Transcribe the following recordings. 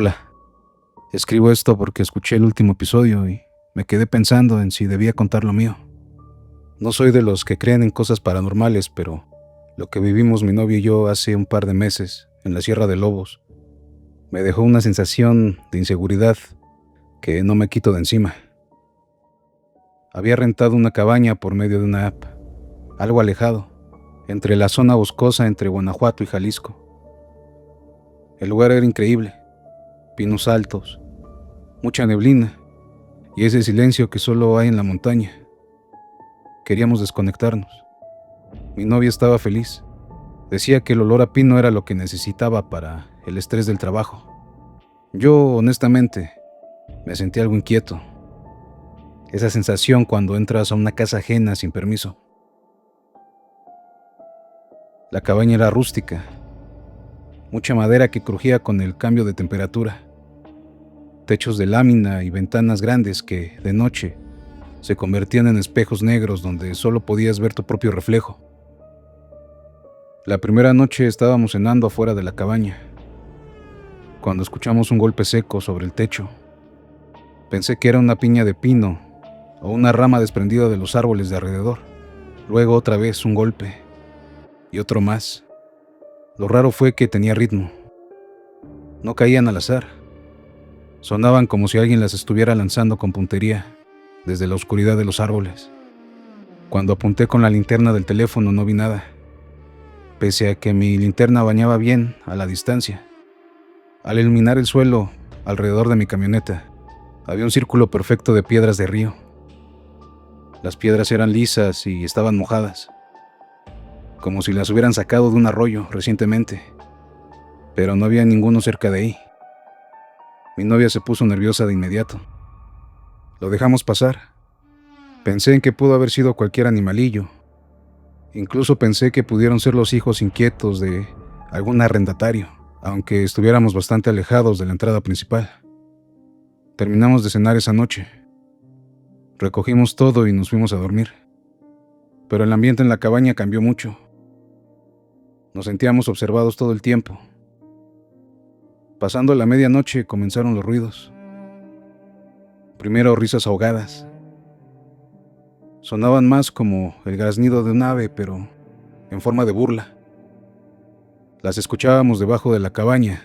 Hola, escribo esto porque escuché el último episodio y me quedé pensando en si debía contar lo mío. No soy de los que creen en cosas paranormales, pero lo que vivimos mi novio y yo hace un par de meses en la Sierra de Lobos me dejó una sensación de inseguridad que no me quito de encima. Había rentado una cabaña por medio de una app, algo alejado, entre la zona boscosa entre Guanajuato y Jalisco. El lugar era increíble, pinos altos, mucha neblina y ese silencio que solo hay en la montaña. Queríamos desconectarnos. Mi novia estaba feliz. Decía que el olor a pino era lo que necesitaba para el estrés del trabajo. Yo, honestamente, me sentí algo inquieto. Esa sensación cuando entras a una casa ajena sin permiso. La cabaña era rústica, mucha madera que crujía con el cambio de temperatura, techos de lámina y ventanas grandes que, de noche, se convertían en espejos negros donde solo podías ver tu propio reflejo. La primera noche estábamos cenando afuera de la cabaña, cuando escuchamos un golpe seco sobre el techo. Pensé que era una piña de pino o una rama desprendida de los árboles de alrededor. Luego otra vez un golpe y otro más. Lo raro fue que tenía ritmo. No caían al azar. Sonaban como si alguien las estuviera lanzando con puntería desde la oscuridad de los árboles. Cuando apunté con la linterna del teléfono no vi nada, pese a que mi linterna bañaba bien a la distancia. Al iluminar el suelo alrededor de mi camioneta, había un círculo perfecto de piedras de río. Las piedras eran lisas y estaban mojadas, como si las hubieran sacado de un arroyo recientemente, pero no había ninguno cerca de ahí. Mi novia se puso nerviosa de inmediato. Lo dejamos pasar. Pensé en que pudo haber sido cualquier animalillo. Incluso pensé que pudieron ser los hijos inquietos de algún arrendatario, aunque estuviéramos bastante alejados de la entrada principal. Terminamos de cenar esa noche. Recogimos todo y nos fuimos a dormir. Pero el ambiente en la cabaña cambió mucho. Nos sentíamos observados todo el tiempo. Pasando la medianoche comenzaron los ruidos. Primero risas ahogadas. Sonaban más como el graznido de un ave, pero en forma de burla. Las escuchábamos debajo de la cabaña,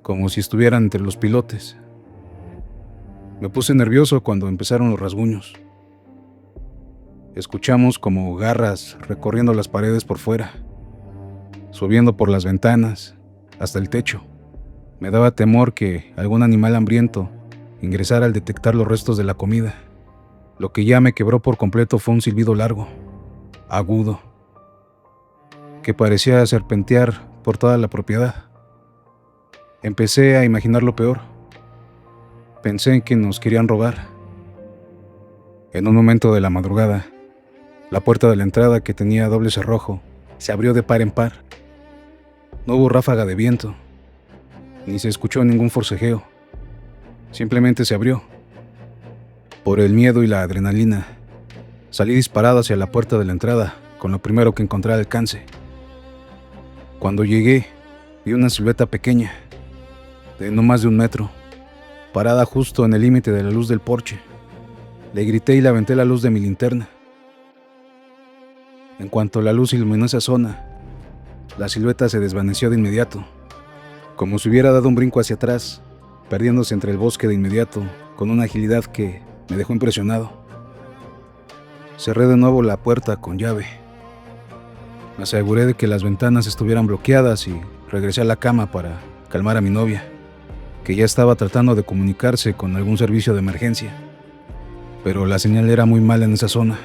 como si estuvieran entre los pilotes. Me puse nervioso cuando empezaron los rasguños. Escuchamos como garras recorriendo las paredes por fuera, subiendo por las ventanas hasta el techo. Me daba temor que algún animal hambriento ingresara al detectar los restos de la comida. Lo que ya me quebró por completo fue un silbido largo, agudo, que parecía serpentear por toda la propiedad. Empecé a imaginar lo peor. Pensé en que nos querían robar. En un momento de la madrugada, la puerta de la entrada, que tenía doble cerrojo, se abrió de par en par. No hubo ráfaga de viento, ni se escuchó ningún forcejeo. Simplemente se abrió. Por el miedo y la adrenalina, salí disparado hacia la puerta de la entrada, con lo primero que encontré al alcance. Cuando llegué, vi una silueta pequeña, de no más de 1 metro, parada justo en el límite de la luz del porche. Le grité y le aventé la luz de mi linterna. En cuanto la luz iluminó esa zona, la silueta se desvaneció de inmediato, como si hubiera dado un brinco hacia atrás, perdiéndose entre el bosque de inmediato, con una agilidad que me dejó impresionado. Cerré de nuevo la puerta con llave. Me aseguré de que las ventanas estuvieran bloqueadas y regresé a la cama para calmar a mi novia, que ya estaba tratando de comunicarse con algún servicio de emergencia, pero la señal era muy mala en esa zona.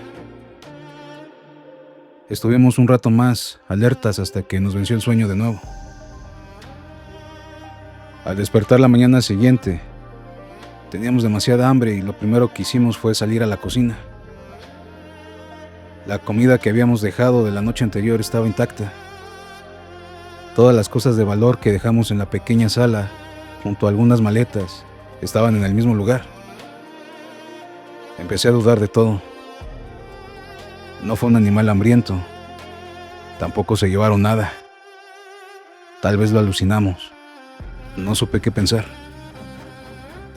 Estuvimos un rato más alertas hasta que nos venció el sueño de nuevo. Al despertar la mañana siguiente, teníamos demasiada hambre y lo primero que hicimos fue salir a la cocina. La comida que habíamos dejado de la noche anterior estaba intacta. Todas las cosas de valor que dejamos en la pequeña sala, junto a algunas maletas, estaban en el mismo lugar. Empecé a dudar de todo. No fue un animal hambriento. Tampoco se llevaron nada. Tal vez lo alucinamos. No supe qué pensar.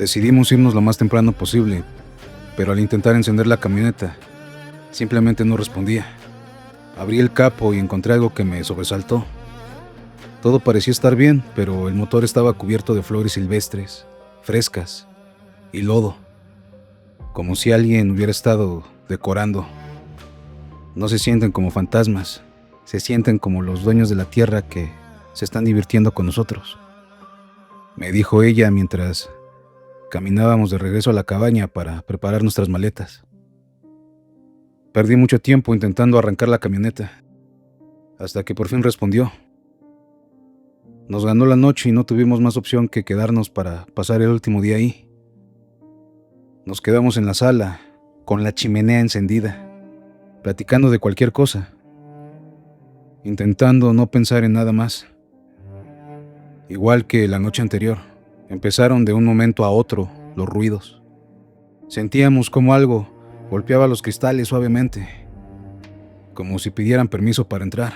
Decidimos irnos lo más temprano posible, pero al intentar encender la camioneta, simplemente no respondía. Abrí el capo y encontré algo que me sobresaltó. Todo parecía estar bien, pero el motor estaba cubierto de flores silvestres, frescas, y lodo, como si alguien hubiera estado decorando. No se sienten como fantasmas, se sienten como los dueños de la tierra que se están divirtiendo con nosotros, me dijo ella mientras caminábamos de regreso a la cabaña para preparar nuestras maletas. Perdí mucho tiempo intentando arrancar la camioneta, hasta que por fin respondió. Nos ganó la noche y no tuvimos más opción que quedarnos para pasar el último día ahí. Nos quedamos en la sala, con la chimenea encendida, platicando de cualquier cosa, intentando no pensar en nada más. Igual que la noche anterior, empezaron de un momento a otro los ruidos. Sentíamos como algo golpeaba los cristales suavemente, como si pidieran permiso para entrar.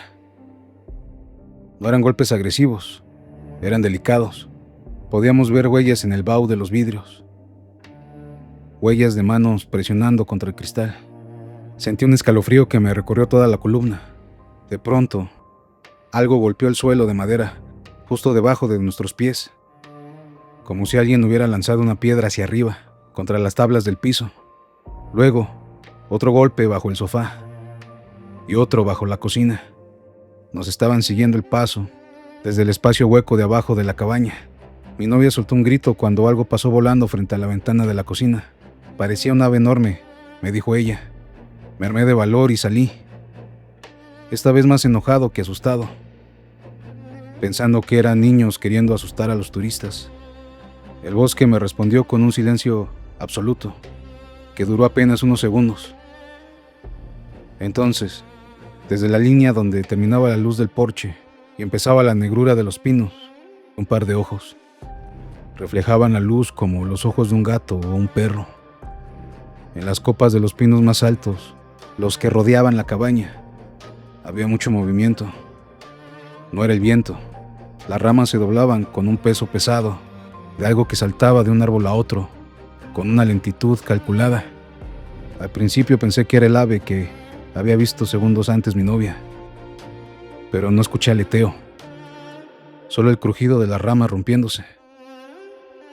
No eran golpes agresivos, eran delicados. Podíamos ver huellas en el baúl de los vidrios, huellas de manos presionando contra el cristal. Sentí un escalofrío que me recorrió toda la columna. De pronto, algo golpeó el suelo de madera, justo debajo de nuestros pies, como si alguien hubiera lanzado una piedra hacia arriba, contra las tablas del piso. Luego, otro golpe bajo el sofá, y otro bajo la cocina. Nos estaban siguiendo el paso, desde el espacio hueco de abajo de la cabaña. Mi novia soltó un grito cuando algo pasó volando frente a la ventana de la cocina. Parecía un ave enorme, me dijo ella. Me armé de valor y salí, esta vez más enojado que asustado, pensando que eran niños queriendo asustar a los turistas. El bosque me respondió con un silencio absoluto, que duró apenas unos segundos. Entonces, desde la línea donde terminaba la luz del porche y empezaba la negrura de los pinos, un par de ojos reflejaban la luz como los ojos de un gato o un perro. En las copas de los pinos más altos, los que rodeaban la cabaña, había mucho movimiento. No era el viento. Las ramas se doblaban con un peso pesado, de algo que saltaba de un árbol a otro, con una lentitud calculada. Al principio pensé que era el ave que había visto segundos antes mi novia, pero no escuché aleteo, solo el crujido de las ramas rompiéndose.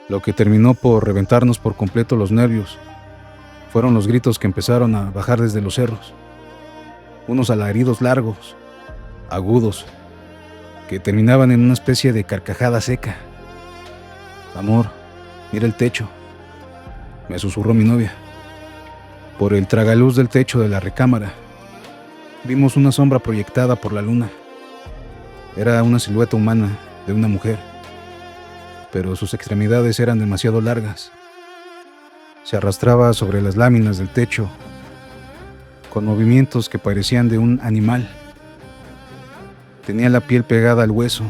Lo que terminó por reventarnos por completo los nervios fueron los gritos que empezaron a bajar desde los cerros, unos alaridos largos, agudos, que terminaban en una especie de carcajada seca. Amor, mira el techo, me susurró mi novia. Por el tragaluz del techo de la recámara, vimos una sombra proyectada por la luna. Era una silueta humana de una mujer, pero sus extremidades eran demasiado largas. Se arrastraba sobre las láminas del techo, con movimientos que parecían de un animal. Tenía la piel pegada al hueso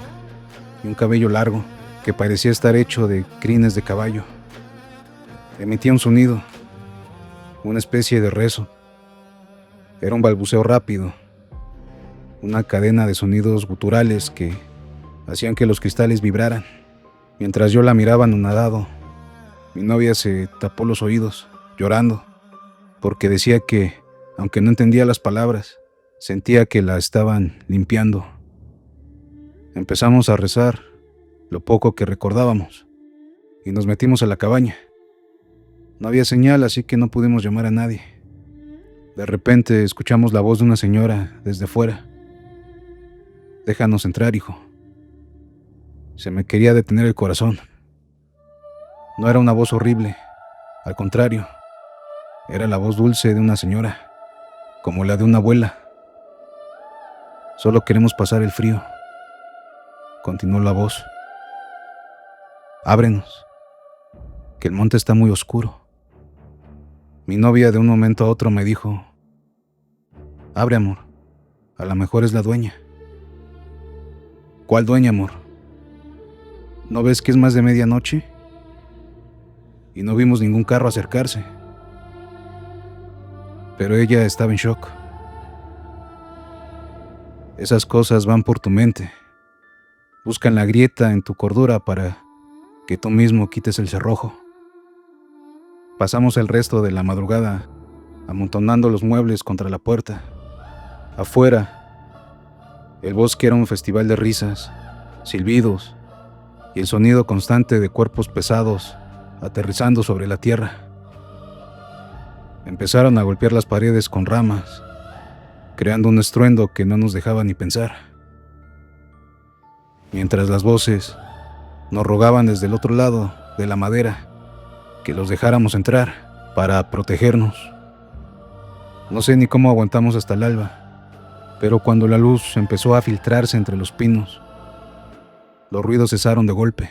y un cabello largo que parecía estar hecho de crines de caballo. Emitía un sonido, una especie de rezo. Era un balbuceo rápido, una cadena de sonidos guturales que hacían que los cristales vibraran. Mientras yo la miraba anonadado, mi novia se tapó los oídos, llorando, porque decía que, aunque no entendía las palabras, sentía que la estaban limpiando. Empezamos a rezar lo poco que recordábamos y nos metimos a la cabaña. No había señal, así que no pudimos llamar a nadie. De repente escuchamos la voz de una señora desde fuera. Déjanos entrar, hijo. Se me quería detener el corazón. No era una voz horrible, al contrario, era la voz dulce de una señora, como la de una abuela. Solo queremos pasar el frío, continuó la voz. Ábrenos, que el monte está muy oscuro. Mi novia de un momento a otro me dijo, abre, amor, a lo mejor es la dueña. ¿Cuál dueña, amor? ¿No ves que es más de medianoche? Y no vimos ningún carro acercarse. Pero ella estaba en shock. Esas cosas van por tu mente. Buscan la grieta en tu cordura para que tú mismo quites el cerrojo. Pasamos el resto de la madrugada amontonando los muebles contra la puerta. Afuera, el bosque era un festival de risas, silbidos y el sonido constante de cuerpos pesados aterrizando sobre la tierra. Empezaron a golpear las paredes con ramas, creando un estruendo que no nos dejaba ni pensar. Mientras las voces nos rogaban desde el otro lado de la madera que los dejáramos entrar para protegernos. No sé ni cómo aguantamos hasta el alba, pero cuando la luz empezó a filtrarse entre los pinos, los ruidos cesaron de golpe,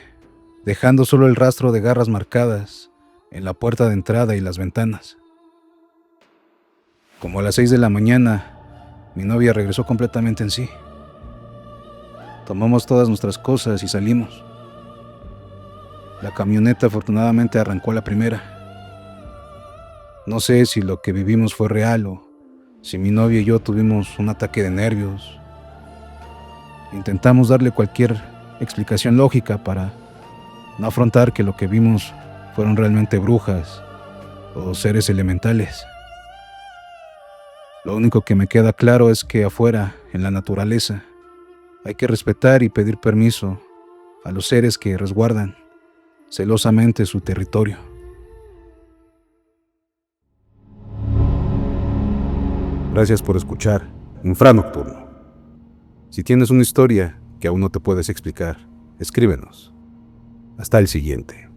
dejando solo el rastro de garras marcadas en la puerta de entrada y las ventanas. Como a las 6 de la mañana, mi novia regresó completamente en sí. Tomamos todas nuestras cosas y salimos. La camioneta afortunadamente arrancó la primera. No sé si lo que vivimos fue real o si mi novia y yo tuvimos un ataque de nervios. Intentamos darle cualquier explicación lógica para no afrontar que lo que vimos fueron realmente brujas o seres elementales. Lo único que me queda claro es que afuera, en la naturaleza, hay que respetar y pedir permiso a los seres que resguardan celosamente su territorio. Gracias por escuchar Infranocturno. Si tienes una historia que aún no te puedes explicar, escríbenos. Hasta el siguiente.